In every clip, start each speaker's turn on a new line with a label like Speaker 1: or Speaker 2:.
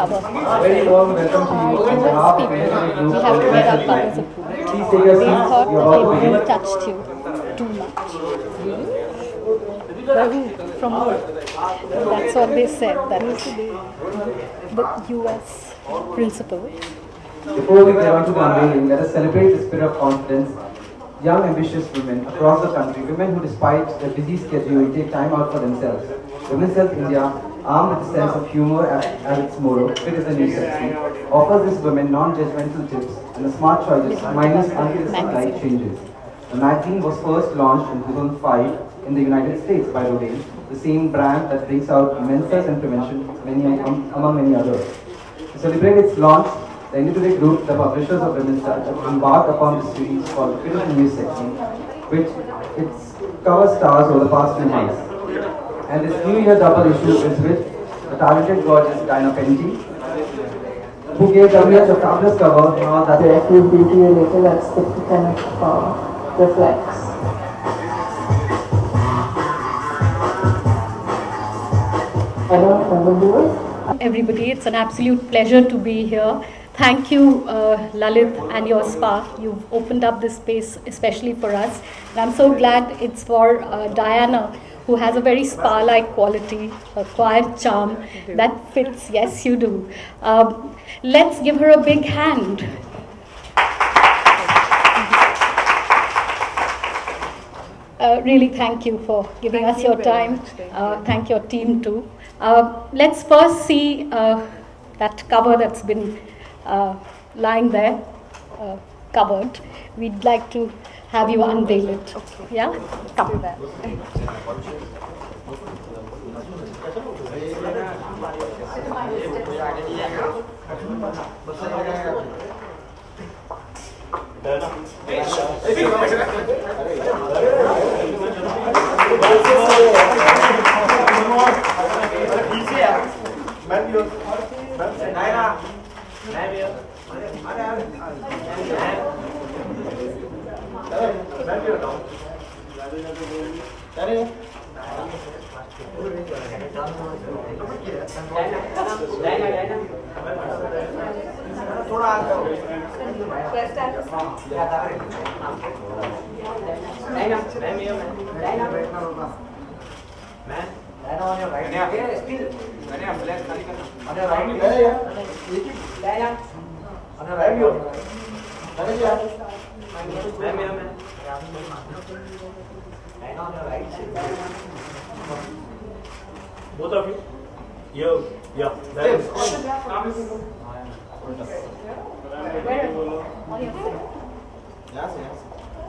Speaker 1: cover.
Speaker 2: Very warm welcome to you on behalf of
Speaker 1: We
Speaker 2: the
Speaker 1: have to get our covers approved.
Speaker 2: Please take your
Speaker 1: They
Speaker 2: seats.
Speaker 1: thought
Speaker 2: You're
Speaker 1: that
Speaker 2: about to
Speaker 1: they
Speaker 2: begin.
Speaker 1: touched you too much. By who? From who? That's what they said. That the US principal.
Speaker 2: Before we get on to the unveiling, let us celebrate the spirit of confidence. Young, ambitious women across the country, women who despite their busy schedule take time out for themselves. Women's Health India, armed with a sense of humor as its motto, fit is the new sexy, offers these women non-judgmental tips and the smart choices minus unrealistic life changes. The magazine was first launched in 2005 in the United States by Rogaine, the same brand that brings out men's health and prevention among many others. To celebrate its launch, the independent group, the publishers of Women's Touch, embarked upon this series called Fit is the New Sexy, which its cover stars over the past few months. And this New Year double issue is with the talented gorgeous Diana Penty, who gave WH a fabulous cover in all that
Speaker 3: active beauty related aesthetic kind of reflects. I don't remember.
Speaker 1: Everybody, it's an absolute pleasure to be here. Thank you, Lalit and your spa. You've opened up this space especially for us. And I'm so glad it's for Diana, who has a very spa-like quality, a quiet charm that fits. Yes, you do. Let's give her a big hand. Really, thank you for giving us your time. Thank your team too. Let's first see that cover that's been lying there, covered. We'd like to have you unveil it. Okay. Yeah? Come. Do that.
Speaker 4: Both of you? Yeah. That is.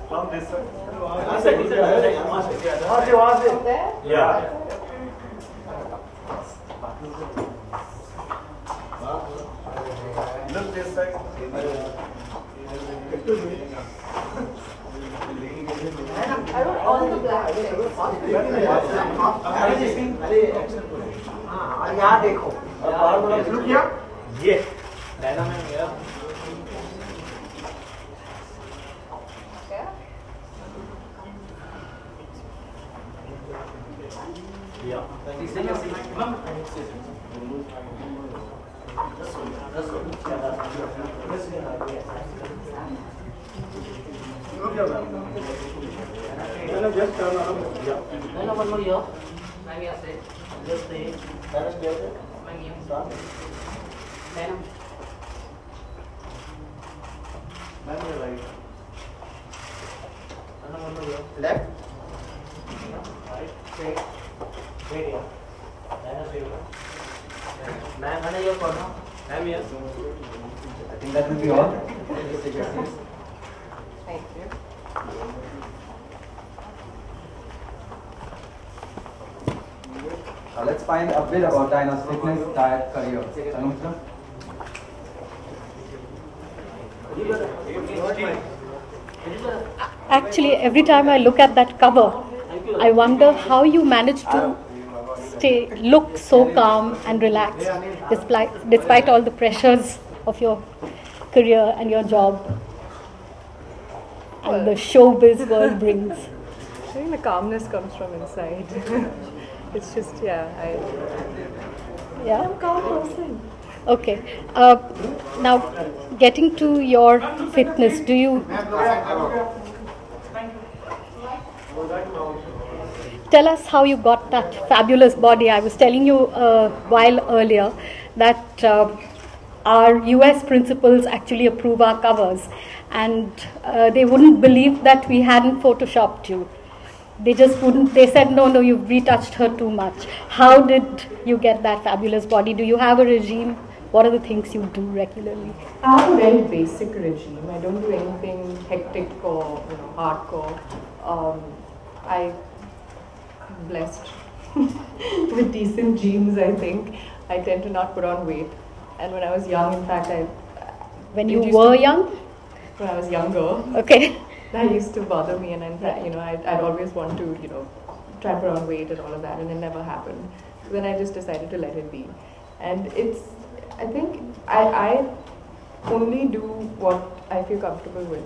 Speaker 4: From this side. Yeah. Look this side.
Speaker 3: I wrote all the black things.
Speaker 4: Look here. Yeah. Diana ma'am here. Yeah. Just turn around. Yeah.
Speaker 5: No, one more here.
Speaker 4: Just stay. Start. Ma'am, you're right. One more here.
Speaker 5: Left.
Speaker 4: Right. Straight. Straight here. Diana, straight here.
Speaker 5: Ma'am, one your corner.
Speaker 4: Ma'am, yes.
Speaker 2: I think that will be all. Please take your seats.
Speaker 3: Thank you.
Speaker 2: Let's find a bit about Diana's fitness, diet, career. Anushka?
Speaker 1: Actually, every time I look at that cover, I wonder how you manage to look so calm and relaxed despite all the pressures of your career and your job and the showbiz world brings.
Speaker 3: I think the calmness comes from inside. It's just, yeah,
Speaker 1: Yeah?
Speaker 3: I'm a calm person.
Speaker 1: Okay. Now, getting to your fitness, do you tell us how you got that fabulous body? I was telling you a while earlier that our US principals actually approve our covers, and they wouldn't believe that we hadn't photoshopped you. They just wouldn't. They said, no, you've retouched her too much. How did you get that fabulous body? Do you have a regime? What are the things you do regularly?
Speaker 3: I have a very basic regime. I don't do anything hectic or hardcore. I'm blessed with decent genes, I think. I tend to not put on weight. And when I was young, in fact,
Speaker 1: when you were young?
Speaker 3: When I was younger.
Speaker 1: Okay.
Speaker 3: That used to bother me, and in fact, I'd always want to, try to put on weight and all of that, and it never happened. So then I just decided to let it be. And I think I only do what I feel comfortable with.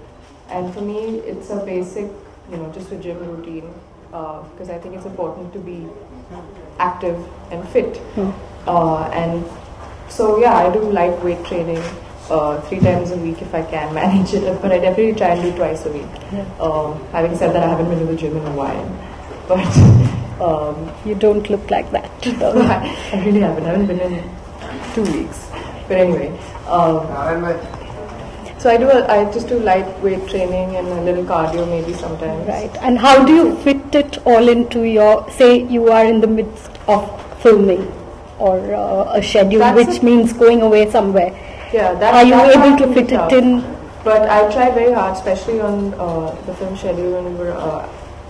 Speaker 3: And for me, it's a basic, just a gym routine, because I think it's important to be active and fit. And so, yeah, I do light weight training 3 times a week if I can manage it, but I definitely try and do twice a week. Having said that, I haven't been to the gym in a while, but
Speaker 1: you don't look like that.
Speaker 3: I really haven't. I haven't been in 2 weeks. But anyway, so I just do light weight training and a little cardio maybe sometimes.
Speaker 1: Right. And how do you fit it all into your, say you are in the midst of filming or a schedule, which means going away somewhere?
Speaker 3: Yeah,
Speaker 1: are you able to fit it in?
Speaker 3: But I tried very hard, especially on the film schedule when we were.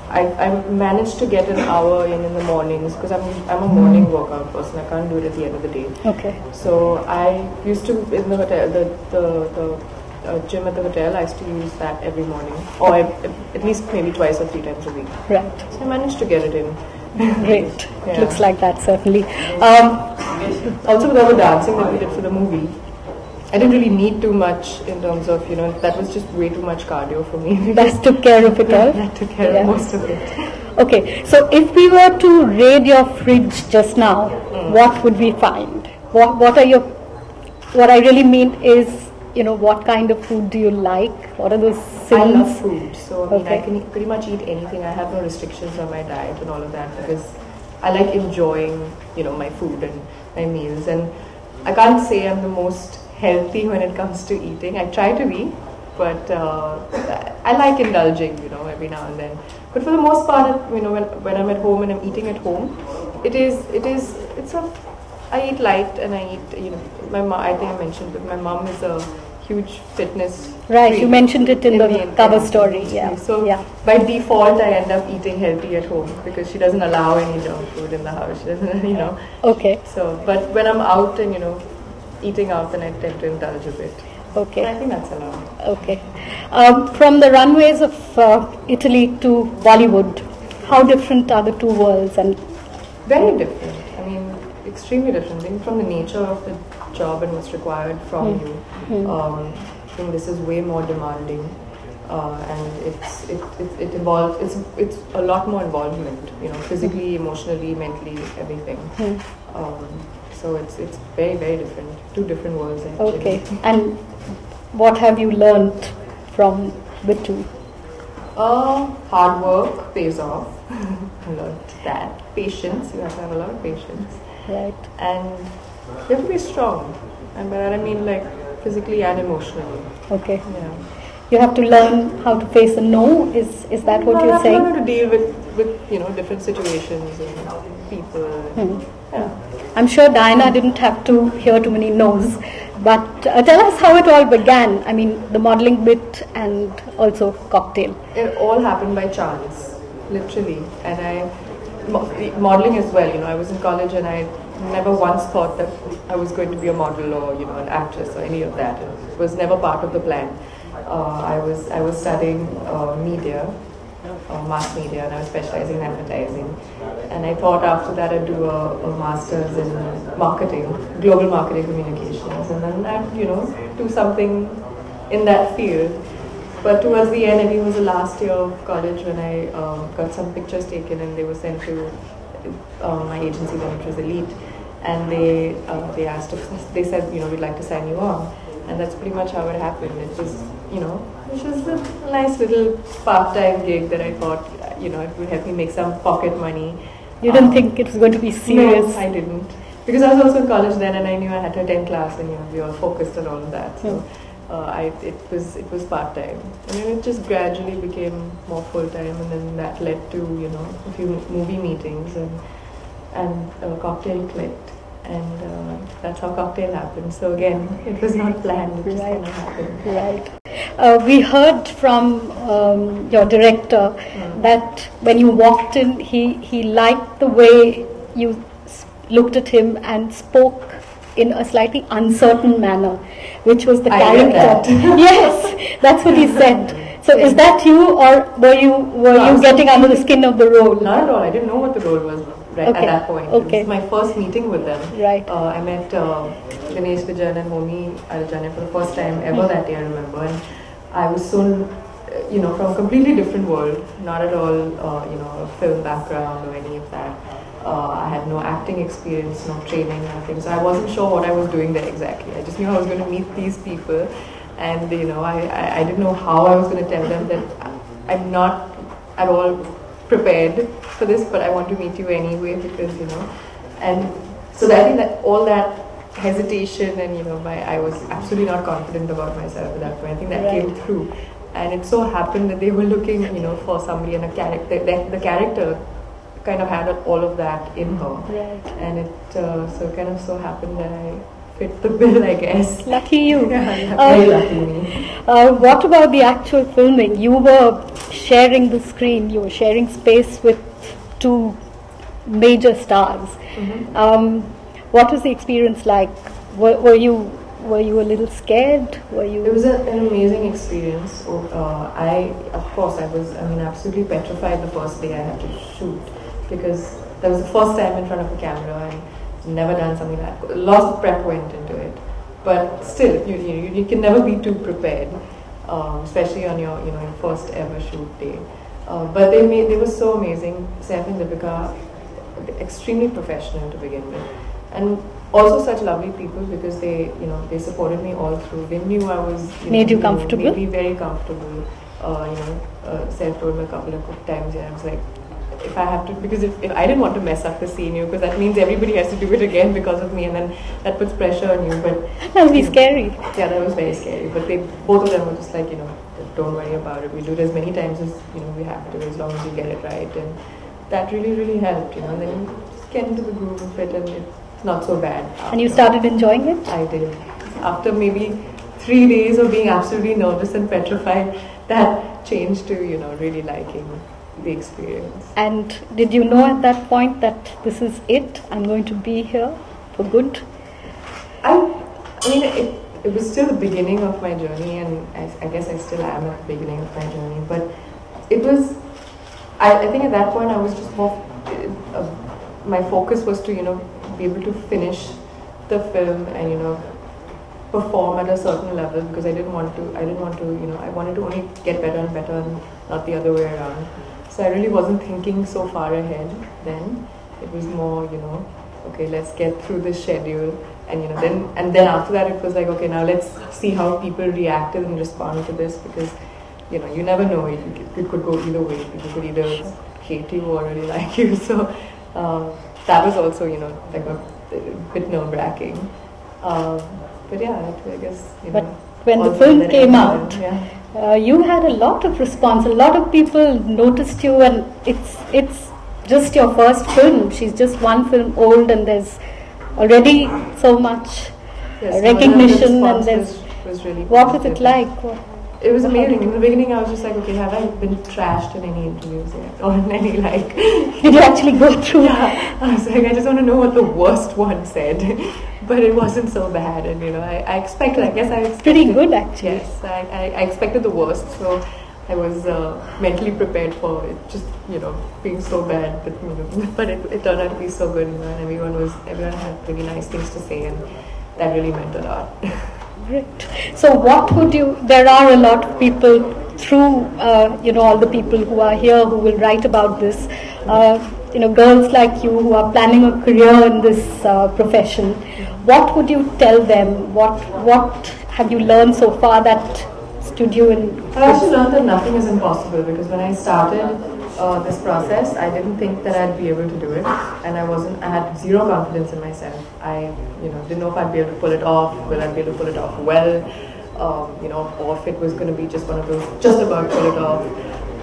Speaker 3: I managed to get an hour in the mornings because I'm a morning workout person. I can't do it at the end of the day.
Speaker 1: Okay.
Speaker 3: So I used to in the hotel the gym at the hotel. I used to use that every morning, or at least maybe twice or 3 times a week.
Speaker 1: Right.
Speaker 3: So I managed to get it in.
Speaker 1: Great.
Speaker 3: Yeah.
Speaker 1: Looks like that certainly.
Speaker 3: Also with all the dancing that we did for the movie, I didn't really need too much in terms of, that was just way too much cardio for me.
Speaker 1: That took care of it all?
Speaker 3: That took care of most of it.
Speaker 1: Okay, so if we were to raid your fridge just now, what would we find? What I really mean is, what kind of food do you like? What are those sins?
Speaker 3: I love food, so I can pretty much eat anything. I have no restrictions on my diet and all of that because I like enjoying, my food and my meals. And I can't say I'm the most healthy when it comes to eating. I try to be, but I like indulging, every now and then. But for the most part, when I'm at home and I'm eating at home, I eat light and I eat, my mom, I think I mentioned that my mom is a huge fitness
Speaker 1: freak. You mentioned it in the cover story,
Speaker 3: So by default, I end up eating healthy at home because she doesn't allow any junk food in the house. She doesn't,
Speaker 1: Okay.
Speaker 3: So, but when I'm out and, eating out, then I tend to indulge a bit.
Speaker 1: Okay.
Speaker 3: But I think that's allowed.
Speaker 1: Okay. From the runways of Italy to Bollywood, how different are the two worlds? And
Speaker 3: very different. I mean, extremely different. I think from the nature of the job and what's required from you. I think this is way more demanding, and it involves it's a lot more involvement. Physically, emotionally, mentally, everything. So it's very, very different. 2 different worlds.
Speaker 1: Okay. And what have you learned from the 2?
Speaker 3: Hard work pays off. I learned that. Patience. You have to have a lot of patience.
Speaker 1: Right.
Speaker 3: And you have to be strong. And by that I mean like physically and emotionally.
Speaker 1: Okay.
Speaker 3: Yeah.
Speaker 1: You have to learn how to face a no. Is that what you're saying?
Speaker 3: You have to learn how to deal with different situations and people. Yeah.
Speaker 1: I'm sure Diana didn't have to hear too many no's, but tell us how it all began. I mean, the modeling bit and also cocktail.
Speaker 3: It all happened by chance, literally. And modeling as well. I was in college and I never once thought that I was going to be a model or an actress or any of that. It was never part of the plan. I was studying media. Mass media, and I was specializing in advertising. And I thought after that I'd do a master's in marketing, global marketing communications, and then I'd do something in that field. But towards the end, I think it was the last year of college when I got some pictures taken and they were sent to my agency then, which was Elite. and they asked if they said, you know, we'd like to sign you on, and that's pretty much how it happened. It was, you know, which was a nice little part-time gig that I thought, you know, it would help me make some pocket money.
Speaker 1: You didn't think it was going to be serious?
Speaker 3: No, I didn't. Because I was also in college then, and I knew I had to attend class, and you know, we were focused on all of that. So it was part time, and then it just gradually became more full time, and then that led to, you know, a few movie meetings, and Cocktail clicked, and that's how Cocktail happened. So again, it was not planned; it just kind of happened.
Speaker 1: Right. We heard from your director that when you walked in, he liked the way you looked at him and spoke in a slightly uncertain manner, which was the character. Yes, that's what he said. So is that you, or were you getting under the skin of the role?
Speaker 3: Not at all. I didn't know what the role was at that point.
Speaker 1: Okay.
Speaker 3: It was my first meeting with them.
Speaker 1: Right.
Speaker 3: I met Ganesh Vijayan and Momi Arjane for the first time ever that day, I remember. And I was so, you know, from a completely different world, not at all, you know, a film background or any of that. I had no acting experience, no training, nothing. So I wasn't sure what I was doing there exactly. I just knew I was going to meet these people, and you know, I didn't know how I was going to tell them that I'm not at all prepared for this, but I want to meet you anyway because, you know. And so I think that all that hesitation and, you know, I was absolutely not confident about myself at that point. I think that came through, and it so happened that they were looking, you know, for somebody and a character. The character kind of had all of that in her, and it so kind of so happened that I fit the bill, I guess.
Speaker 1: Lucky you.
Speaker 3: Very lucky me.
Speaker 1: What about the actual filming? You were sharing the screen, you were sharing space with two major stars. What was the experience like? Were you a little scared?
Speaker 3: It was an amazing experience. Of course, I was absolutely petrified the first day I had to shoot, because that was the first time in front of a camera and never done something like that. Lots of prep went into it, but still, you can never be too prepared, especially on your your first ever shoot day. But they were so amazing. Saif and Deepika, extremely professional to begin with, and also such lovely people, because they supported me all through. They knew I was
Speaker 1: made you comfortable.
Speaker 3: Made me very comfortable. Saif told me a couple of times, I was like, if I have to, because if I didn't want to mess up the scene, because that means everybody has to do it again because of me, and then that puts pressure on you. But
Speaker 1: that would be scary.
Speaker 3: Yeah, that was very scary. But both of them were just like, don't worry about it. We do it as many times as we have to, as long as you get it right, and that really helped. And then you just get into the groove of it, and it's not so bad.
Speaker 1: And you started enjoying it?
Speaker 3: I did. After maybe 3 days of being absolutely nervous and petrified, that changed to really liking the experience.
Speaker 1: And did you know at that point that this is it? I'm going to be here for good?
Speaker 3: It was still the beginning of my journey, and I guess I still am at the beginning of my journey. But it was, I think at that point I was just more, my focus was to be able to finish the film and perform at a certain level, because I wanted to only get better and better, and not the other way around. So I really wasn't thinking so far ahead then. It was more, okay, let's get through this schedule, and then after that it was like, okay, now let's see how people reacted and respond to this, because you never know, it could go either way. People could either hate you or really like you. So that was also like a bit nerve-wracking. But yeah, I guess
Speaker 1: But when the film came out, you had a lot of response. A lot of people noticed you, and it's just your first film. She's just one film old, and there's already so much recognition. And there's
Speaker 3: was really
Speaker 1: what was it like?
Speaker 3: It was amazing. In the beginning, I was just like, okay, have I been trashed in any interviews yet, or in any like?
Speaker 1: Did you actually go through?
Speaker 3: Yeah, I was like, I just want to know what the worst one said. But it wasn't so bad, and I expected. I guess I expected
Speaker 1: pretty good actually.
Speaker 3: Yes, I expected the worst, so I was mentally prepared for it. Just being so bad, but it turned out to be so good, and everyone had really nice things to say, and that really meant a lot.
Speaker 1: Great. So what would you? There are a lot of people through all the people who are here who will write about this. girls like you who are planning a career in this profession, what would you tell them? What have you learned so far that stood you in?
Speaker 3: I actually learned that nothing is impossible, because when I started this process, I didn't think that I'd be able to do it, and I had zero confidence in myself. I didn't know if I'd be able to pull it off, will I be able to pull it off well, or if it was going to be just one of those just about pull it off.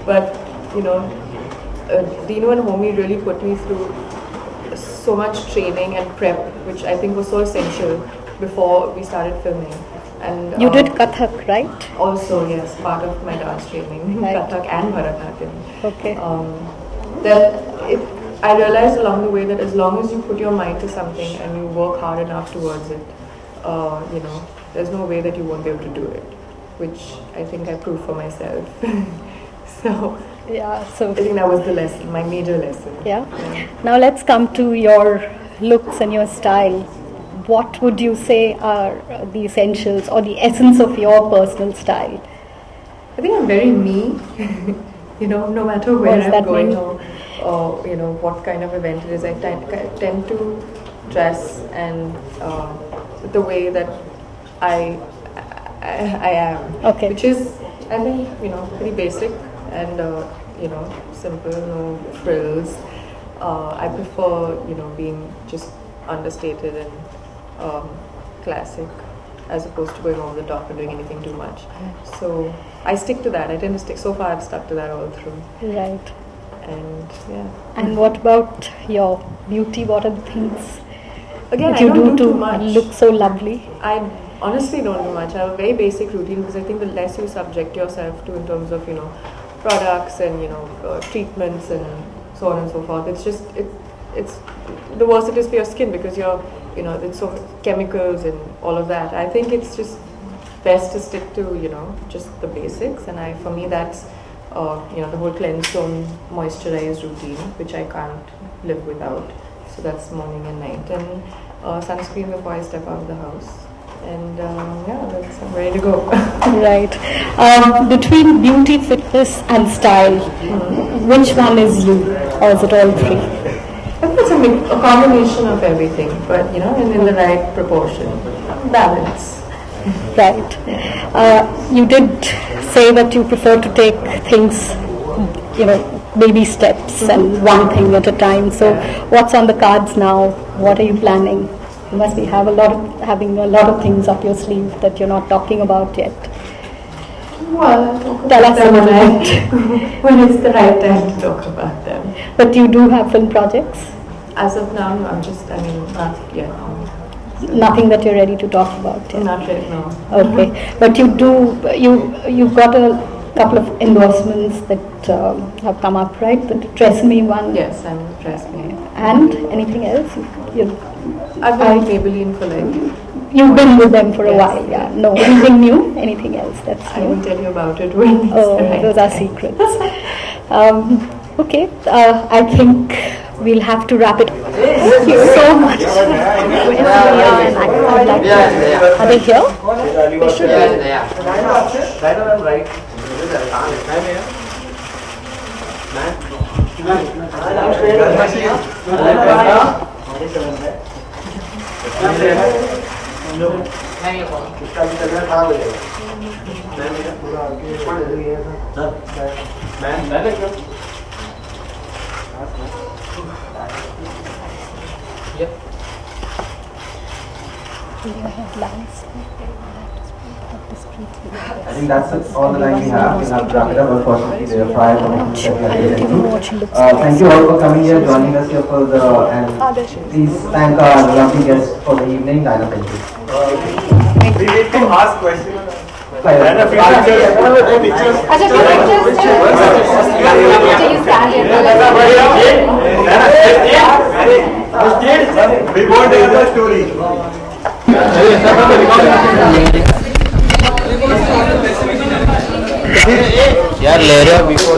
Speaker 3: But Dino and Homie really put me through so much training and prep, which I think was so essential before we started filming. And
Speaker 1: you did Kathak, right?
Speaker 3: Also, yes, part of my dance training,
Speaker 1: right.
Speaker 3: Kathak and Bharatanatyam.
Speaker 1: Okay.
Speaker 3: I realized along the way that as long as you put your mind to something and you work hard enough towards it, there's no way that you won't be able to do it, which I think I proved for myself. So I think that was the lesson, my major lesson.
Speaker 1: Yeah. Now let's come to your looks and your style. What would you say are the essentials or the essence of your personal style?
Speaker 3: I think I'm very me. No matter where I'm going or what kind of event it is, I tend to dress and the way that I am.
Speaker 1: Okay.
Speaker 3: Which is, I think, pretty basic and simple, no frills. I prefer being just understated and classic, as opposed to going over the top and doing anything too much. So I stick to that. I tend to stick. So far, I've stuck to that all through.
Speaker 1: Right.
Speaker 3: And yeah.
Speaker 1: And what about your beauty? What are the things
Speaker 3: that
Speaker 1: you do
Speaker 3: too
Speaker 1: to
Speaker 3: much.
Speaker 1: Look so lovely?
Speaker 3: I honestly don't do much. I have a very basic routine, because I think the less you subject yourself to in terms of products and treatments and so on and so forth, it's just it's the worse it is for your skin, because you're it's so chemicals and all of that. I think it's just best to stick to just the basics, and for me that's the whole cleanse, tone, moisturize routine, which I can't live without. So that's morning and night, and sunscreen before I step out of the house. And I'm ready to go.
Speaker 1: Right. Between beauty, fitness and style, which one is you, or is it all three?
Speaker 3: I think it's a combination of everything, but in the right proportion. Balance.
Speaker 1: Right. You did say that you prefer to take things, baby steps and one thing at a time. So what's on the cards now? What are you planning? You must be having a lot of things up your sleeve that you're not talking about yet.
Speaker 3: Well,
Speaker 1: tell us about it.
Speaker 3: When it's the right time to talk about them.
Speaker 1: But you do have film projects?
Speaker 3: As of now, no, not yet.
Speaker 1: Nothing that you're ready to talk about yet?
Speaker 3: Not yet, no.
Speaker 1: Okay. But you've got a couple of endorsements that have come up, right? The Tresemme one.
Speaker 3: Yes, I'm Tresemme.
Speaker 1: And anything else?
Speaker 3: I've been Maybelline for
Speaker 1: You've been with them for a while, yeah. No, anything new? Anything else that's new?
Speaker 3: I will tell you about it when
Speaker 1: those are secrets. Okay, I think we'll have to wrap it up. Thank you so much. Are they here? They should be.
Speaker 5: Right.
Speaker 2: I think that's all the time we have. We'll have to wrap it up. Unfortunately, there are prior commitments that we have to attend to. Thank you all for coming here, joining us here for and please thank our lovely guest for the evening, Diana Penty.
Speaker 4: We need to ask questions.
Speaker 2: Diana,
Speaker 4: we want to hear the story.
Speaker 5: यार ले रहे हो before